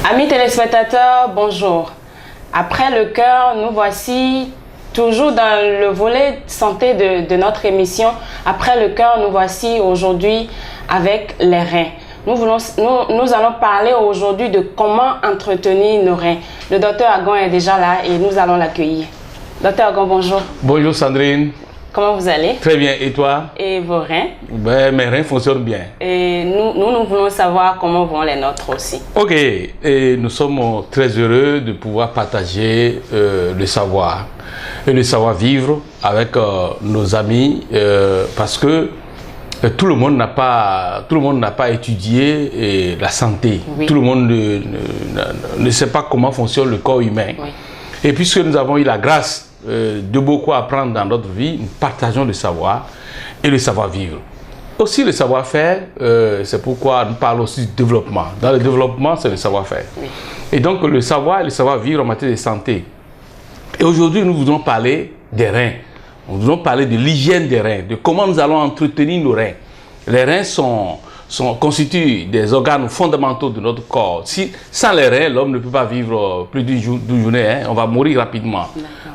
Amis téléspectateurs, bonjour. Après le cœur, nous voici toujours dans le volet santé de notre émission. Après le cœur, nous voici aujourd'hui avec les reins. Nous allons parler aujourd'hui de comment entretenir nos reins. Le docteur Agon est déjà là et nous allons l'accueillir. Docteur Agon, bonjour. Bonjour Sandrine. Comment vous allez? Très bien, et toi? Et vos reins? Ben, mes reins fonctionnent bien. Et nous voulons savoir comment vont les nôtres aussi. Ok, et nous sommes très heureux de pouvoir partager le savoir et le savoir-vivre avec nos amis parce que tout le monde n'a pas étudié la santé. Oui. Tout le monde ne sait pas comment fonctionne le corps humain. Oui. Et puisque nous avons eu la grâce de beaucoup apprendre dans notre vie, nous partageons le savoir et le savoir-vivre. Aussi le savoir-faire, c'est pourquoi nous parlons aussi du développement. Dans le développement, c'est le savoir-faire. Oui. Et donc le savoir et le savoir-vivre en matière de santé. Et aujourd'hui, nous voulons parler des reins. Nous voulons parler de l'hygiène des reins, de comment nous allons entretenir nos reins. Les reins constituent des organes fondamentaux de notre corps. Sans les reins, l'homme ne peut pas vivre plus d'une journée, hein, on va mourir rapidement.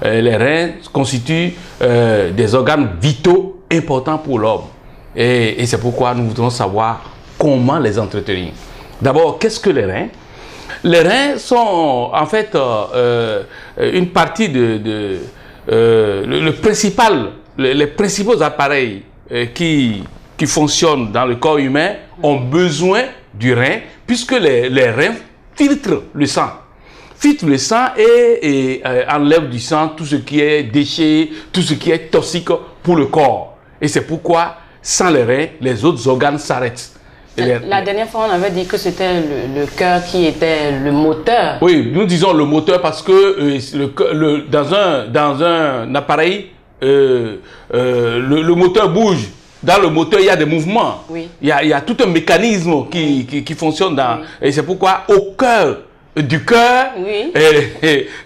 Les reins constituent des organes vitaux importants pour l'homme. Et c'est pourquoi nous voudrons savoir comment les entretenir. D'abord, qu'est-ce que les reins? Les reins sont en fait une partie les principaux appareils qui fonctionnent dans le corps humain ont besoin du rein, puisque les reins filtrent le sang. Filtrent le sang et enlèvent du sang tout ce qui est déchets, tout ce qui est toxique pour le corps. Et c'est pourquoi, sans les reins, les autres organes s'arrêtent. La dernière fois, on avait dit que c'était le cœur qui était le moteur. Oui, nous disons le moteur parce que dans un appareil, le moteur bouge. Dans le moteur, il y a des mouvements. Oui. Il y a tout un mécanisme qui fonctionne. Oui. Et c'est pourquoi au cœur du cœur, oui,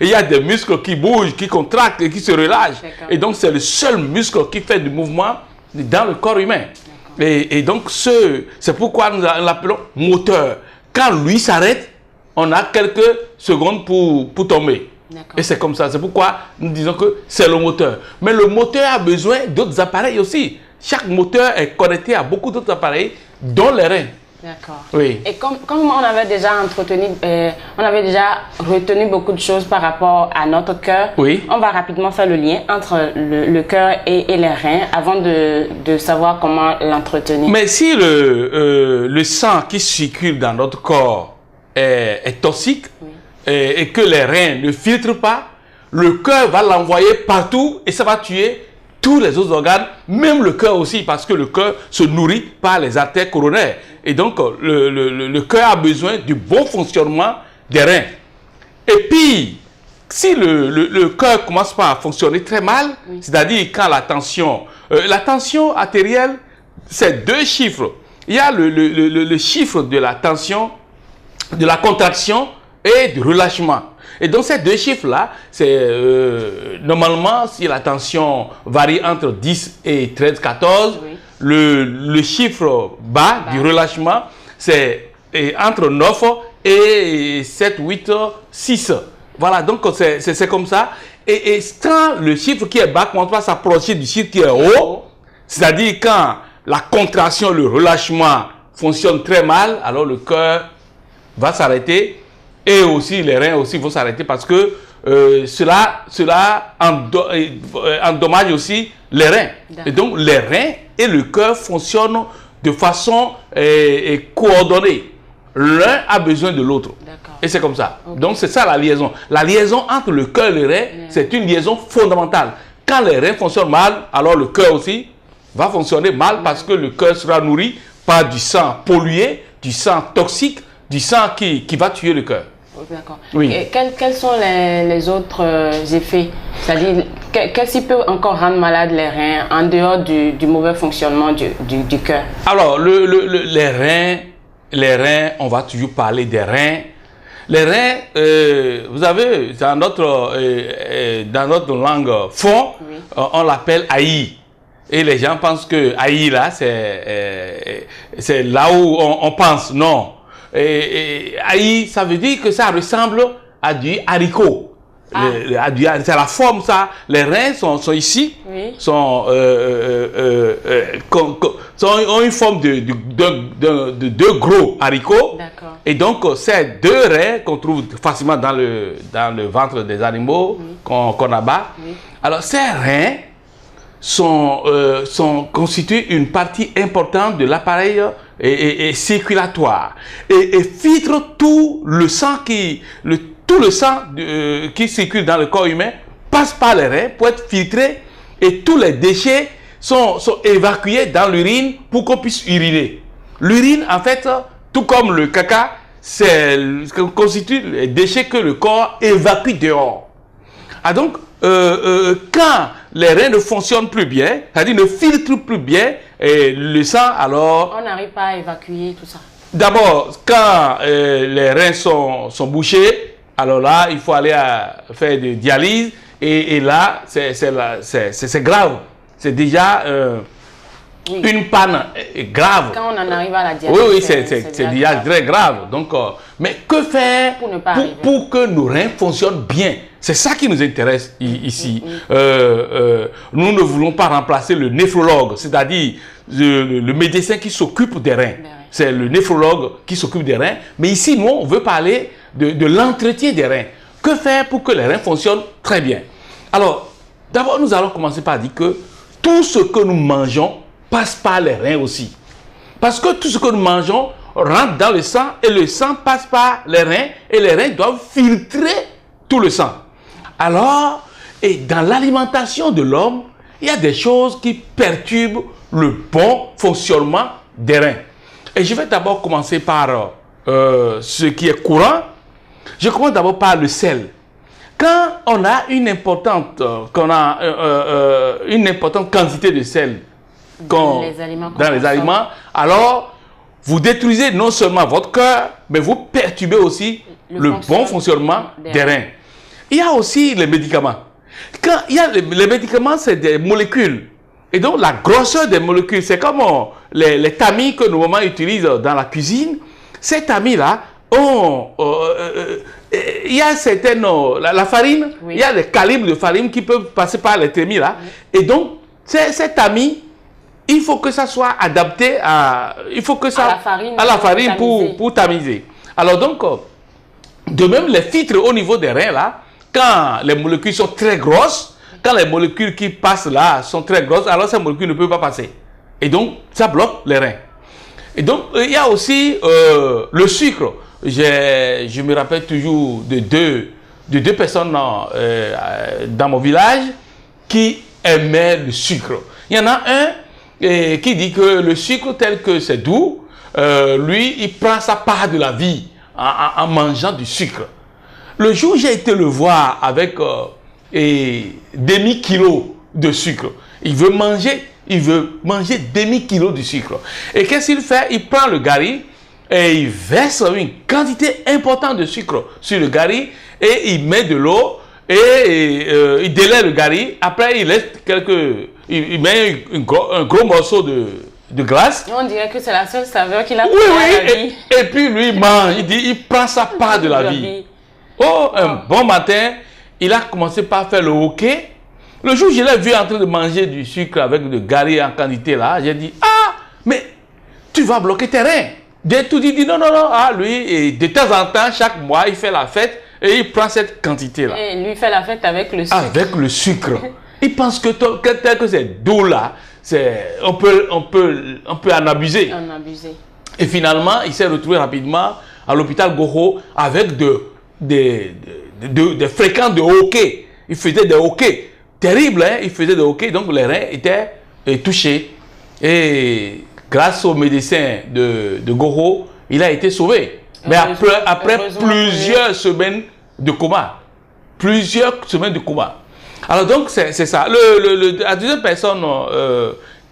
il y a des muscles qui bougent, qui contractent et qui se relâchent. Et donc, c'est le seul muscle qui fait du mouvement dans le corps humain. Et donc, c'est pourquoi nous l'appelons moteur. Quand lui s'arrête, on a quelques secondes pour tomber. Et c'est comme ça. C'est pourquoi nous disons que c'est le moteur. Mais le moteur a besoin d'autres appareils aussi. Chaque moteur est connecté à beaucoup d'autres appareils, dont les reins. D'accord. Oui. Et comme on avait déjà retenu beaucoup de choses par rapport à notre cœur, oui, on va rapidement faire le lien entre le cœur et les reins avant de savoir comment l'entretenir. Mais si le sang qui circule dans notre corps est toxique, oui, et que les reins ne filtrent pas, le cœur va l'envoyer partout et ça va tuer tous les autres organes, même le cœur aussi, parce que le cœur se nourrit par les artères coronaires. Et donc, le cœur a besoin du bon fonctionnement des reins. Et puis, si le cœur commence pas à fonctionner très mal, oui, c'est-à-dire quand la tension artérielle, c'est deux chiffres. Il y a le chiffre de la tension, de la contraction et du relâchement. Et donc ces deux chiffres-là, c'est normalement, si la tension varie entre 10 et 13, 14, oui, le chiffre bas du relâchement, c'est entre 9 et 7, 8, 6. Voilà, donc c'est comme ça. Et quand le chiffre qui est bas commence à s'approcher du chiffre qui est haut, c'est-à-dire quand la contraction, le relâchement fonctionne très mal, alors le cœur va s'arrêter. Et aussi, les reins aussi vont s'arrêter parce que cela endommage aussi les reins. Et donc, les reins et le cœur fonctionnent de façon coordonnée. L'un a besoin de l'autre. Et c'est comme ça. Okay. Donc, c'est ça la liaison. La liaison entre le cœur et les reins, c'est une liaison fondamentale. Quand les reins fonctionnent mal, alors le cœur aussi va fonctionner mal parce que le cœur sera nourri par du sang pollué, du sang toxique, du sang qui va tuer le cœur. D'accord. Oui. Et quels sont les autres effets? C'est-à-dire, qu'est-ce qui peut encore rendre malade les reins en dehors du mauvais fonctionnement du cœur? Alors, les reins, on va toujours parler des reins. Les reins, vous avez, dans notre langue fond, oui, on l'appelle haï. Et les gens pensent que haï, là, c'est là où on pense. Non. Aïe, ça veut dire que ça ressemble à du haricot. C'est la forme, ça. Les reins sont ici, Oui. ont une forme de deux gros haricots. D'accord. Et donc, ces deux reins qu'on trouve facilement dans le ventre des animaux qu'on abat. Oui. Alors, ces reins constituent une partie importante de l'appareil circulatoire et filtrent tout le sang tout le sang qui circule dans le corps humain passe par les reins pour être filtré et tous les déchets sont évacués dans l'urine pour qu'on puisse uriner. L'urine, en fait, tout comme le caca, constitue les déchets que le corps évacue dehors. Ah donc, quand les reins ne fonctionnent plus bien, c'est-à-dire ne filtrent plus bien le sang, alors... On n'arrive pas à évacuer tout ça. D'abord, quand les reins sont bouchés, alors là, il faut aller faire des dialyses et là, c'est grave. C'est déjà une panne grave. Quand on en arrive à la dialyse, oui, c'est déjà très grave. Donc, mais que faire pour que nos reins fonctionnent bien? C'est ça qui nous intéresse ici. Nous ne voulons pas remplacer le néphrologue, c'est-à-dire le médecin qui s'occupe des reins. C'est le néphrologue qui s'occupe des reins. Mais ici, nous, on veut parler de l'entretien des reins. Que faire pour que les reins fonctionnent très bien? Alors, d'abord, nous allons commencer par dire que tout ce que nous mangeons passe par les reins aussi. Parce que tout ce que nous mangeons rentre dans le sang et le sang passe par les reins et les reins doivent filtrer tout le sang. Alors, et dans l'alimentation de l'homme, il y a des choses qui perturbent le bon fonctionnement des reins. Et je vais d'abord commencer par ce qui est courant. Je commence d'abord par le sel. Quand on a une importante quantité de sel dans les aliments, alors vous détruisez non seulement votre cœur, mais vous perturbez aussi le bon fonctionnement des reins. Il y a aussi les médicaments. Quand il y a les médicaments, c'est des molécules. Et donc, la grosseur des molécules, c'est comme les tamis que nos mamans utilisent dans la cuisine. Ces tamis-là, il y a certaines... La farine, il y a des calibres de farine qui peuvent passer par les tamis-là. Et donc, ces tamis, il faut que ça soit adapté à la farine pour tamiser. Alors donc, de même, les filtres au niveau des reins, là, quand les molécules sont très grosses, quand les molécules qui passent là sont très grosses, alors ces molécules ne peuvent pas passer. Et donc, ça bloque les reins. Et donc, il y a aussi le sucre. Je me rappelle toujours de deux personnes dans mon village qui aimaient le sucre. Il y en a un qui dit que le sucre tel que c'est doux, lui, il prend sa part de la vie en mangeant du sucre. Le jour où j'ai été le voir avec demi-kilo de sucre, il veut manger demi-kilo de sucre. Et qu'est-ce qu'il fait? Il prend le gari et il verse une quantité importante de sucre sur le gari et il met de l'eau et il délaie le gari. Après, il laisse il met un gros morceau de glace. On dirait que c'est la seule saveur qu'il a. Oui. Et puis lui, il mange. Il prend sa part de la vie. Un bon matin, il a commencé par faire le hockey. Le jour où je l'ai vu en train de manger du sucre avec de gari en quantité là, j'ai dit, mais tu vas bloquer tes reins. J'ai tout dit, non. Lui, et de temps en temps, chaque mois, il fait la fête et il prend cette quantité là. Et lui fait la fête avec le sucre. Avec le sucre. Il pense que tel que c'est d'eau là, on peut en abuser. Et finalement, il s'est retrouvé rapidement à l'hôpital Goro avec des fréquences de hockey. Il faisait des hockey. Terrible, hein? Il faisait des hockey, donc les reins étaient touchés. Et grâce au médecin de Goro, il a été sauvé. Mais après plusieurs semaines de coma. Alors donc, c'est ça. La deuxième personne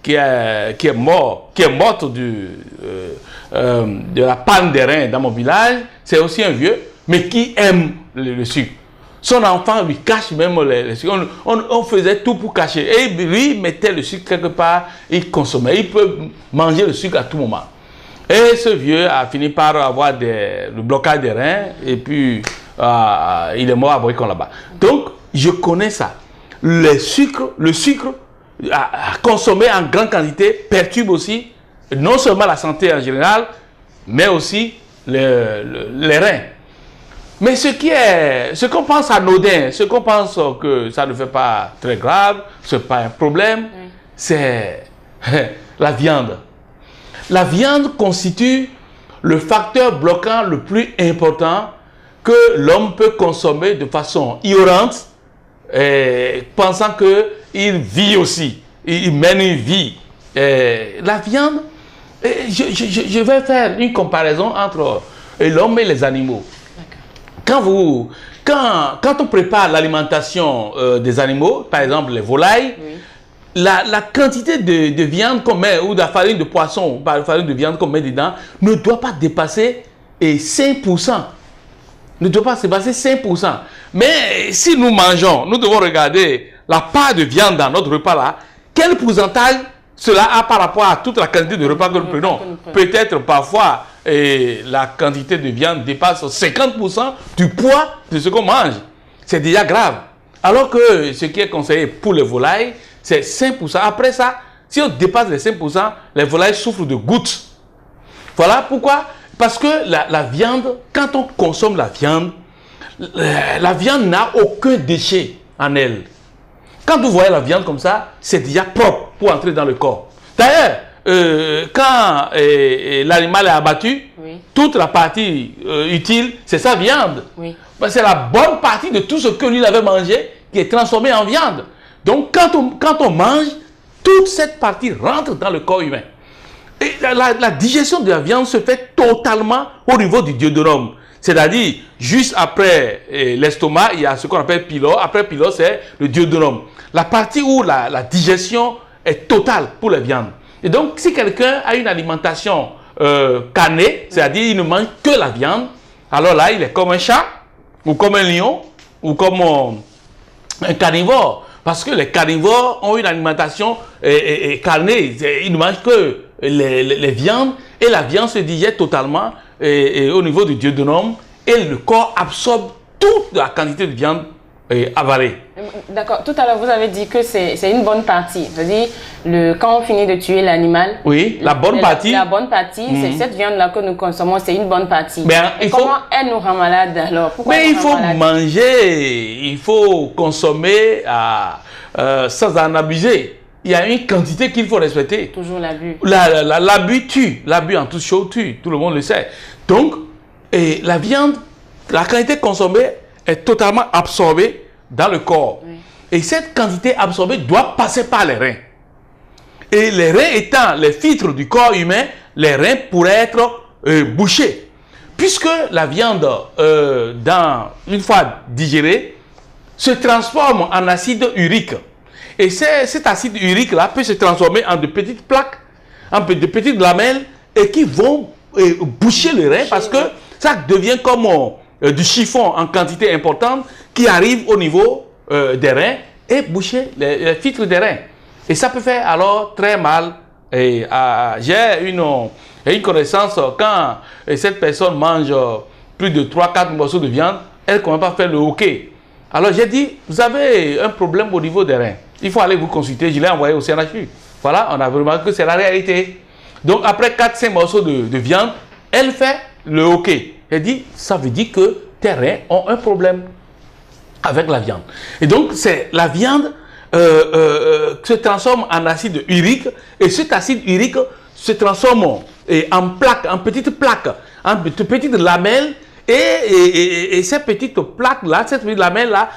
qui est morte de la panne des reins dans mon village, c'est aussi un vieux, mais qui aime le sucre. Son enfant lui cache même le sucre. On faisait tout pour cacher. Et lui, il mettait le sucre quelque part, il consommait. Il peut manger le sucre à tout moment. Et ce vieux a fini par avoir le blocage des reins et puis il est mort à Boycon là-bas. Donc, je connais ça. Le sucre à consommer en grande quantité perturbe aussi non seulement la santé en général, mais aussi les reins. Mais ce qu'on pense anodin, ce qu'on pense que ça ne fait pas très grave, ce n'est pas un problème, c'est la viande. La viande constitue le facteur bloquant le plus important que l'homme peut consommer de façon ignorante, pensant qu'il vit aussi, il mène une vie. La viande, je vais faire une comparaison entre l'homme et les animaux. Quand on prépare l'alimentation des animaux, par exemple les volailles, la quantité de viande qu'on met, ou de la farine de poisson, ou la farine de viande qu'on met dedans, ne doit pas dépasser 5%. Ne doit pas dépasser 5%. Mais si nous mangeons, nous devons regarder la part de viande dans notre repas là, quel pourcentage cela a par rapport à toute la quantité de repas que nous prenons. Peut-être parfois, la quantité de viande dépasse 50% du poids de ce qu'on mange. C'est déjà grave. Alors que ce qui est conseillé pour les volailles, c'est 5%. Après ça, si on dépasse les 5%, les volailles souffrent de gouttes. Voilà pourquoi. Parce que la viande, quand on consomme la viande n'a aucun déchet en elle. Quand vous voyez la viande comme ça, c'est déjà propre pour entrer dans le corps. D'ailleurs, quand l'animal est abattu, toute la partie utile, c'est sa viande. C'est la bonne partie de tout ce que lui avait mangé qui est transformé en viande. Donc, quand on mange, toute cette partie rentre dans le corps humain. Et la digestion de la viande se fait totalement au niveau du duodénum. C'est-à-dire, juste après l'estomac, il y a ce qu'on appelle pylore. Après pylore, c'est le duodénum. La partie où la digestion est totale pour la viande. Et donc, si quelqu'un a une alimentation carnée, c'est-à-dire il ne mange que la viande, alors là, il est comme un chat, ou comme un lion, ou comme un carnivore. Parce que les carnivores ont une alimentation carnée. Ils ne mangent que les viandes, et la viande se digère totalement au niveau du duodénum, et le corps absorbe toute la quantité de viande avalée. D'accord. Tout à l'heure, vous avez dit que c'est une bonne partie. C'est-à-dire, quand on finit de tuer l'animal, oui, la bonne partie, c'est cette viande-là que nous consommons, c'est une bonne partie. Mais comment elle nous rend malade alors? Pourquoi il faut manger, il faut consommer sans en abuser. Il y a une quantité qu'il faut respecter. Toujours l'abus. L'abus tue. L'abus en toute chose tue. Tout le monde le sait. Donc, la viande, la quantité consommée est totalement absorbée dans le corps. Et cette quantité absorbée doit passer par les reins. Et les reins étant les filtres du corps humain, les reins pourraient être bouchés. Puisque la viande, une fois digérée, se transforme en acide urique. Et cet acide urique-là peut se transformer en de petites plaques, en de petites lamelles, et qui vont boucher le rein, parce que ça devient comme du chiffon en quantité importante qui arrive au niveau des reins et boucher les filtres des reins. Et ça peut faire alors très mal. J'ai une connaissance, quand cette personne mange plus de 3-4 morceaux de viande, elle ne commence pas à faire le hockey. Alors j'ai dit, vous avez un problème au niveau des reins. Il faut aller vous consulter. Je l'ai envoyé au CNHU. Voilà, on a remarqué que c'est la réalité. Donc après 4-5 morceaux de viande, elle fait le hockey. Elle dit, ça veut dire que tes reins ont un problème avec la viande. Et donc, c'est la viande se transforme en acide urique, et cet acide urique se transforme en plaques, en petites plaques, en petites lamelles, et ces petites plaques-là, cette petite lamelle-là,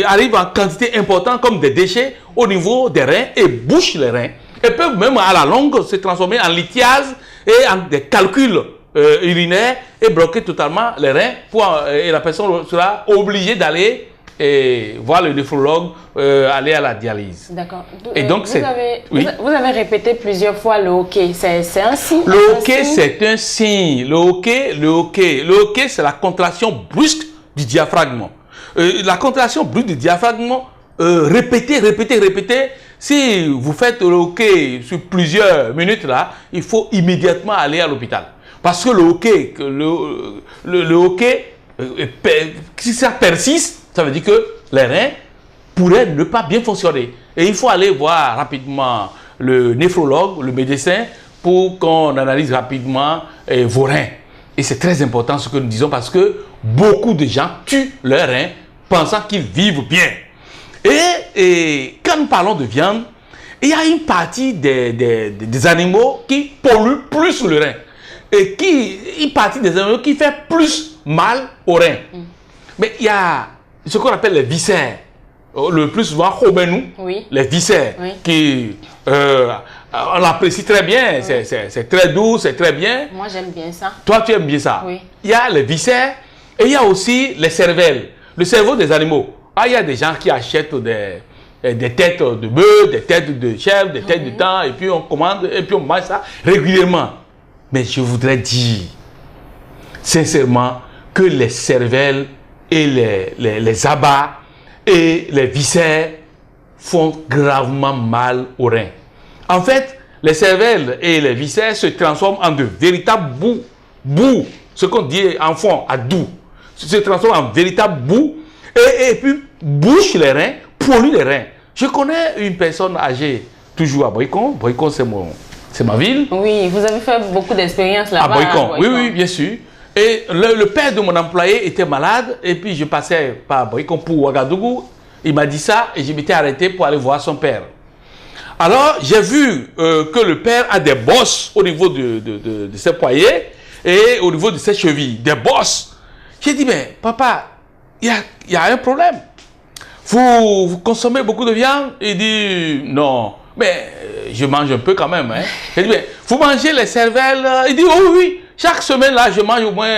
arrivent en quantité importante comme des déchets au niveau des reins et bouchent les reins. Et peuvent même à la longue se transformer en lithiase et en des calculs urinaires et bloquer totalement les reins, et la personne sera obligée d'aller voir le néphrologue, aller à la dialyse. D'accord. Et donc, vous avez répété plusieurs fois le hockey. C'est un signe? Le hockey, c'est un signe. Le hockey, c'est la contraction brusque du diaphragme. La contraction brusque du diaphragme, répétée. Si vous faites le hockey sur plusieurs minutes, là, il faut immédiatement aller à l'hôpital. Parce que le hoquet, le hoquet, si ça persiste, ça veut dire que les reins pourraient ne pas bien fonctionner. Et il faut aller voir rapidement le néphrologue, le médecin, pour qu'on analyse rapidement vos reins. Et c'est très important ce que nous disons parce que beaucoup de gens tuent leurs reins pensant qu'ils vivent bien. Et quand nous parlons de viande, il y a une partie des animaux qui polluent plus le rein. Et une partie des animaux qui fait plus mal aux reins. Mais il y a ce qu'on appelle les viscères. Le plus souvent, les viscères, qui, on l'apprécie très bien, c'est très doux, c'est très bien. Moi, j'aime bien ça. Toi, tu aimes bien ça? Oui. Il y a les viscères et il y a aussi les cervelles, le cerveau des animaux. Il y a des gens qui achètent des têtes de bœuf, des têtes de chèvre, des têtes de thym, et puis on commande, et puis on mange ça régulièrement. Mais je voudrais dire, sincèrement, que les cervelles et les abats et les viscères font gravement mal aux reins. En fait, les cervelles et les viscères se transforment en de véritables boues, ce qu'on dit en fond à doux, se transforment en véritables boues et puis bouchent les reins, polluent les reins. Je connais une personne âgée, toujours à Boycon. Boycon, c'est ma ville. Oui, vous avez fait beaucoup d'expériences là-bas. À Boycon, oui, bien sûr. Et le père de mon employé était malade, et puis je passais par Boycon pour Ouagadougou. Il m'a dit ça, et je m'étais arrêté pour aller voir son père. Alors, j'ai vu que le père a des bosses au niveau de ses poignets et au niveau de ses chevilles, des bosses. J'ai dit, mais papa, il y a un problème. Vous consommez beaucoup de viande? Il dit, non, mais je mange un peu quand même. Hein. J'ai dit, mais vous mangez les cervelles? Il dit, oh oui, chaque semaine là, je mange au moins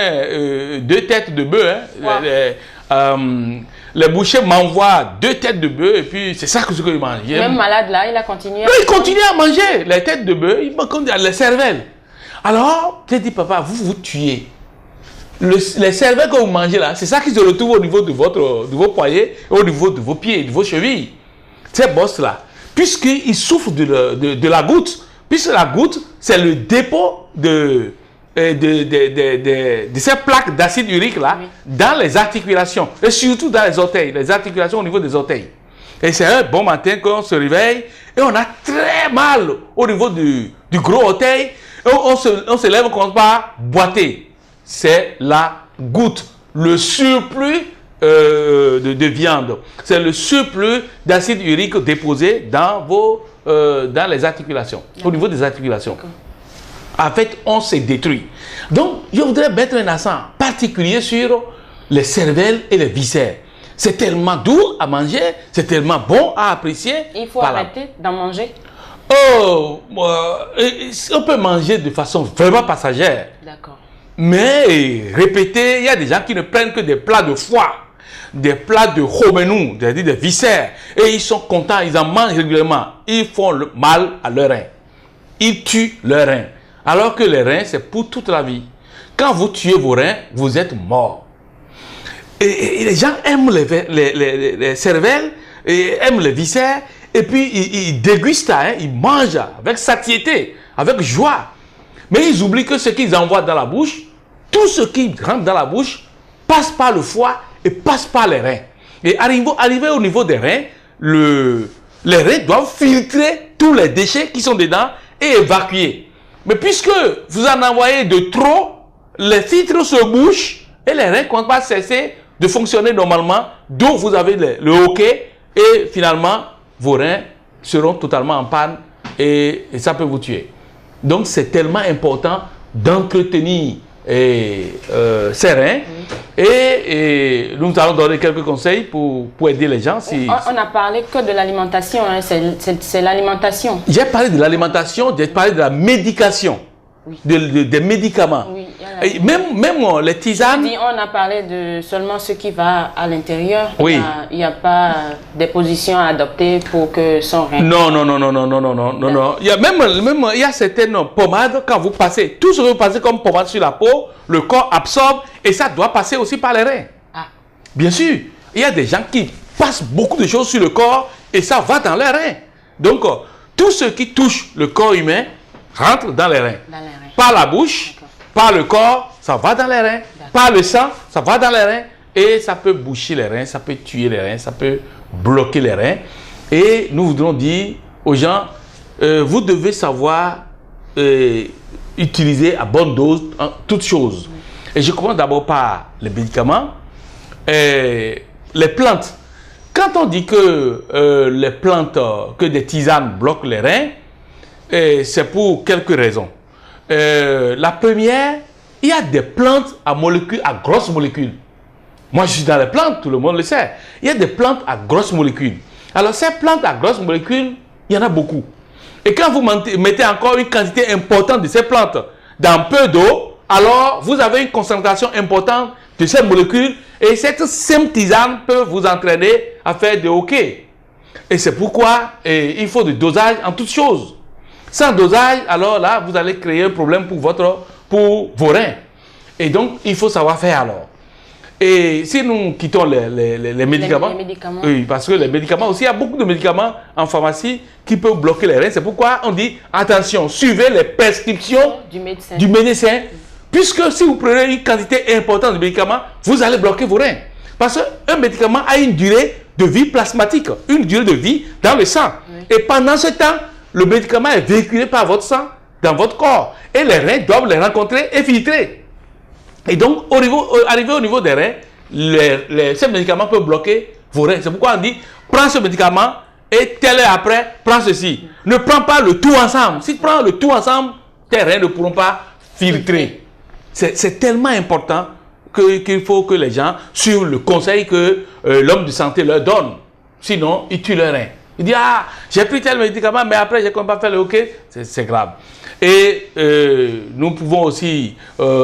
2 têtes de bœuf. Hein. Wow. Les bouchers m'envoient 2 têtes de bœuf et puis c'est ça que je mange. Même malade là, il a continué. Il continue à manger les têtes de bœuf, il mange les cervelles. Alors, j'ai dit, papa, vous tuez. Les cervelles que vous mangez là, c'est ça qui se retrouve au niveau de vos poignets, au niveau de vos pieds, de vos chevilles. Ces bosses-là, puisqu'ils souffrent de la goutte, puisque la goutte, c'est le dépôt de ces plaques d'acide urique là, dans les articulations, et surtout dans les orteils, les articulations au niveau des orteils. Et c'est un bon matin qu'on se réveille, et on a très mal au niveau du gros orteil, et on se lève, on commence par boiter. C'est la goutte, le surplus de viande. C'est le surplus d'acide urique déposé dans les articulations, au niveau des articulations. En fait, on s'est détruit. Donc, je voudrais mettre un accent particulier sur les cervelles et les viscères. C'est tellement doux à manger, c'est tellement bon à apprécier. Il faut arrêter d'en manger. Oh, on peut manger de façon vraiment passagère. D'accord. Mais répéter, il y a des gens qui ne prennent que des plats de foie, des plats de homenou, c'est-à-dire des viscères, et ils sont contents, ils en mangent régulièrement. Ils font le mal à leurs reins. Ils tuent leurs reins. Alors que les reins, c'est pour toute la vie. Quand vous tuez vos reins, vous êtes mort. Et les gens aiment les cervelles, et aiment les viscères, et puis ils dégustent, hein, ils mangent avec satiété, avec joie. Mais ils oublient que ce qu'ils envoient dans la bouche, tout ce qui rentre dans la bouche, passe par le foie et passe par les reins. Et arrivé au niveau des reins, les reins doivent filtrer tous les déchets qui sont dedans et évacuer. Mais puisque vous en envoyez de trop, les filtres se bouchent et les reins ne vont pas cesser de fonctionner normalement, d'où vous avez le hoquet et finalement vos reins seront totalement en panne et ça peut vous tuer. Donc c'est tellement important d'entretenir ces reins et nous allons donner quelques conseils pour aider les gens. On n'a parlé que de l'alimentation, hein, c'est l'alimentation. J'ai parlé de l'alimentation, j'ai parlé de la médication, des médicaments. Oui, même les tisanes. On a parlé de seulement ce qui va à l'intérieur. Oui. Il n'y a pas des positions à adopter pour que son rein. Non. Il y a il y a certaines pommades, quand vous passez, tout ce que vous passez comme pommade sur la peau, le corps absorbe et ça doit passer aussi par les reins. Ah. Bien sûr. Il y a des gens qui passent beaucoup de choses sur le corps et ça va dans les reins. Donc, tout ce qui touche le corps humain rentre dans les reins. Par la bouche Par le corps, ça va dans les reins. Par le sang, ça va dans les reins. Et ça peut boucher les reins, ça peut tuer les reins, ça peut bloquer les reins. Et nous voudrons dire aux gens, vous devez savoir utiliser à bonne dose toutes choses. Et je commence d'abord par les médicaments. Les plantes. Quand on dit que les plantes, que des tisanes bloquent les reins, c'est pour quelques raisons. La première, il y a des plantes à molécules, à grosses molécules. Moi, je suis dans les plantes, tout le monde le sait. Il y a des plantes à grosses molécules. Alors, ces plantes à grosses molécules, il y en a beaucoup. Et quand vous mettez encore une quantité importante de ces plantes dans peu d'eau, alors vous avez une concentration importante de ces molécules et cette simple tisane peut vous entraîner à faire des hoquets. Et c'est pourquoi il faut du dosage en toutes choses. Sans dosage, alors là, vous allez créer un problème pour vos reins. Et donc, il faut savoir faire alors. Et si nous quittons les médicaments, oui, parce que les médicaments aussi, il y a beaucoup de médicaments en pharmacie qui peuvent bloquer les reins. C'est pourquoi on dit, attention, suivez les prescriptions du médecin. Puisque si vous prenez une quantité importante de médicaments, vous allez bloquer vos reins. Parce qu'un médicament a une durée de vie plasmatique, une durée de vie dans le sang. Oui. Et pendant ce temps, le médicament est véhiculé par votre sang dans votre corps. Et les reins doivent les rencontrer et filtrer. Et donc, arrivé au niveau des reins, ces médicaments peuvent bloquer vos reins. C'est pourquoi on dit, prends ce médicament et telle heure après, prends ceci. Ne prends pas le tout ensemble. Si tu prends le tout ensemble, tes reins ne pourront pas filtrer. C'est tellement important qu'il faut que les gens suivent le conseil que l'homme de santé leur donne. Sinon, ils tuent leurs reins. Il dit, ah, j'ai pris tel médicament, mais après, je ne peux pas faire le hockey. C'est grave. Et nous pouvons aussi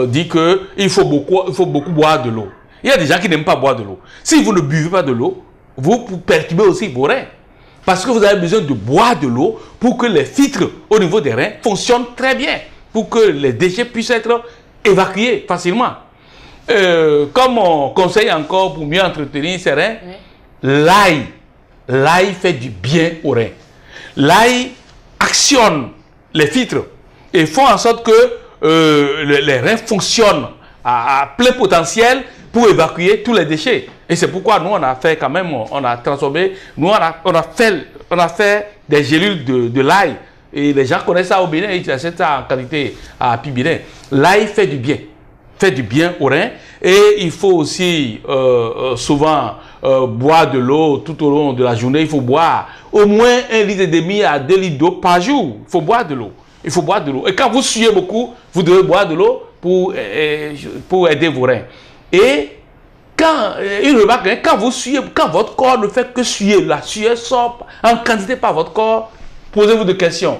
dire qu'il faut beaucoup boire de l'eau. Il y a des gens qui n'aiment pas boire de l'eau. Si vous ne buvez pas de l'eau, vous perturbez aussi vos reins. Parce que vous avez besoin de boire de l'eau pour que les filtres au niveau des reins fonctionnent très bien. Pour que les déchets puissent être évacués facilement. Comme on conseille encore pour mieux entretenir ces reins, oui. L'ail fait du bien aux reins. L'ail actionne les filtres et font en sorte que les reins fonctionnent à plein potentiel pour évacuer tous les déchets. Et c'est pourquoi nous, on a fait quand même, on a transformé, nous, on a fait des gélules de l'ail. Et les gens connaissent ça au Bénin, ils achètent ça en qualité à Pibénin. L'ail fait du bien aux reins. Et il faut aussi souvent boire de l'eau tout au long de la journée. Il faut boire au moins 1,5 litre à 2 litres d'eau par jour. Il faut boire de l'eau. Il faut boire de l'eau. Et quand vous suez beaucoup, vous devez boire de l'eau pour aider vos reins. Et une remarque, quand vous suyez, quand votre corps ne fait que suer, la sueur sort en quantité par votre corps, posez-vous des questions.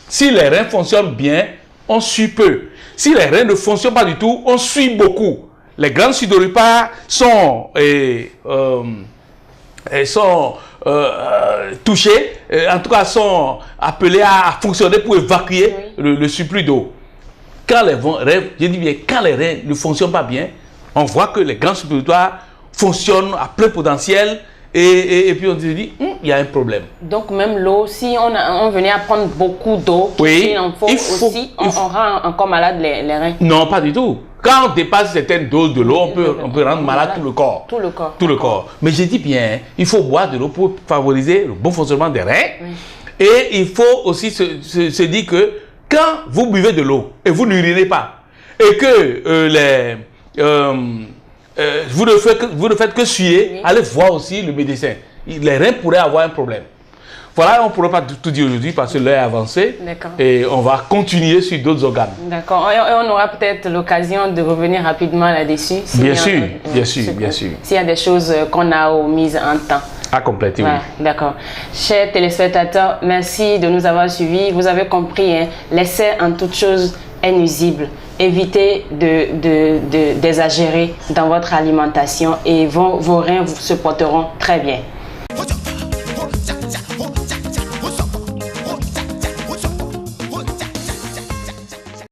Si les reins fonctionnent bien, on sue peu. Si les reins ne fonctionnent pas du tout, on suit beaucoup. Les grandes sudoripares sont touchées, en tout cas sont appelées à fonctionner pour évacuer le surplus d'eau. Quand les reins ne fonctionnent pas bien, on voit que les grandes sudoripars fonctionnent à plein potentiel. Et puis on se dit, il y a un problème. Donc même l'eau, si on venait à prendre beaucoup d'eau, il rend encore malade les reins. Non, pas du tout. Quand on dépasse certaines doses de l'eau, on peut rendre malade tout le corps. Tout le corps. Mais je dis bien, il faut boire de l'eau pour favoriser le bon fonctionnement des reins. Oui. Et il faut aussi se dire que quand vous buvez de l'eau et vous n'urinez pas, et que vous ne faites que suer, allez voir aussi le médecin. Les reins pourraient avoir un problème. Voilà, on ne pourra pas tout dire aujourd'hui parce que l'heure est avancée. Et on va continuer sur d'autres organes. D'accord. Et on aura peut-être l'occasion de revenir rapidement là-dessus. Bien sûr. S'il y a des choses qu'on a omises en temps. À compléter, oui. D'accord. Chers téléspectateurs, merci de nous avoir suivis. Vous avez compris, hein, l'essai en toute chose est nuisible. Évitez d'exagérer dans votre alimentation et vos reins se porteront très bien.